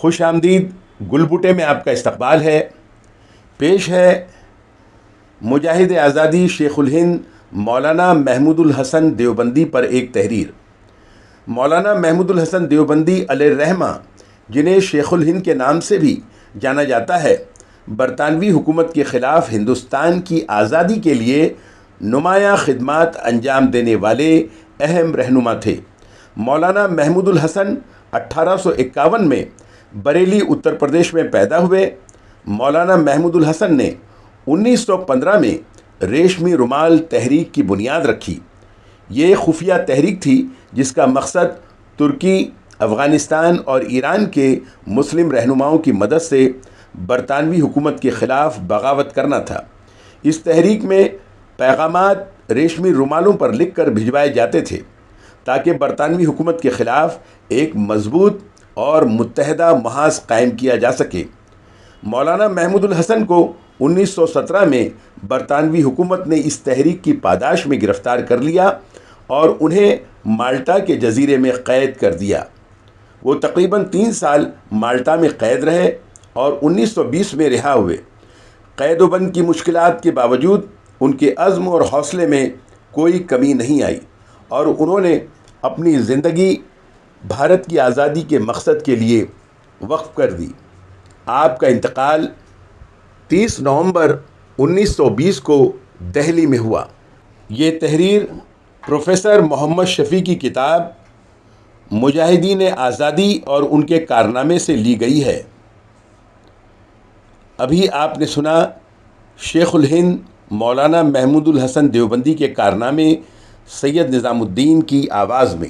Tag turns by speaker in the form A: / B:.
A: خوش آمدید گل بوٹے میں آپ کا استقبال ہے۔ پیش ہے مجاہد آزادی شیخ الہند مولانا محمود الحسن دیوبندی پر ایک تحریر۔ مولانا محمود الحسن دیوبندی علیہ الرحمہ، جنہیں شیخ الہند کے نام سے بھی جانا جاتا ہے، برطانوی حکومت کے خلاف ہندوستان کی آزادی کے لیے نمایاں خدمات انجام دینے والے اہم رہنما تھے۔ مولانا محمود الحسن 1851 میں بریلی اتر پردیش میں پیدا ہوئے۔ مولانا محمود الحسن نے 1915 میں ریشمی رومال تحریک کی بنیاد رکھی۔ یہ خفیہ تحریک تھی جس کا مقصد ترکی، افغانستان اور ایران کے مسلم رہنماؤں کی مدد سے برطانوی حکومت کے خلاف بغاوت کرنا تھا۔ اس تحریک میں پیغامات ریشمی رومالوں پر لکھ کر بھجوائے جاتے تھے تاکہ برطانوی حکومت کے خلاف ایک مضبوط اور متحدہ محاذ قائم کیا جا سکے۔ مولانا محمود الحسن کو 1917 میں برطانوی حکومت نے اس تحریک کی پاداش میں گرفتار کر لیا اور انہیں مالٹا کے جزیرے میں قید کر دیا۔ وہ تقریباً 3 سال مالٹا میں قید رہے اور 1920 میں رہا ہوئے۔ قید و بند کی مشکلات کے باوجود ان کے عزم اور حوصلے میں کوئی کمی نہیں آئی اور انہوں نے اپنی زندگی بھارت کی آزادی کے مقصد کے لیے وقف کر دی۔ آپ کا انتقال 30 نومبر 1920 کو دہلی میں ہوا۔ یہ تحریر پروفیسر محمد شفیع کی کتاب مجاہدین آزادی اور ان کے کارنامے سے لی گئی ہے۔ ابھی آپ نے سنا شیخ الہند مولانا محمود الحسن دیوبندی کے کارنامے سید نظام الدین کی آواز میں۔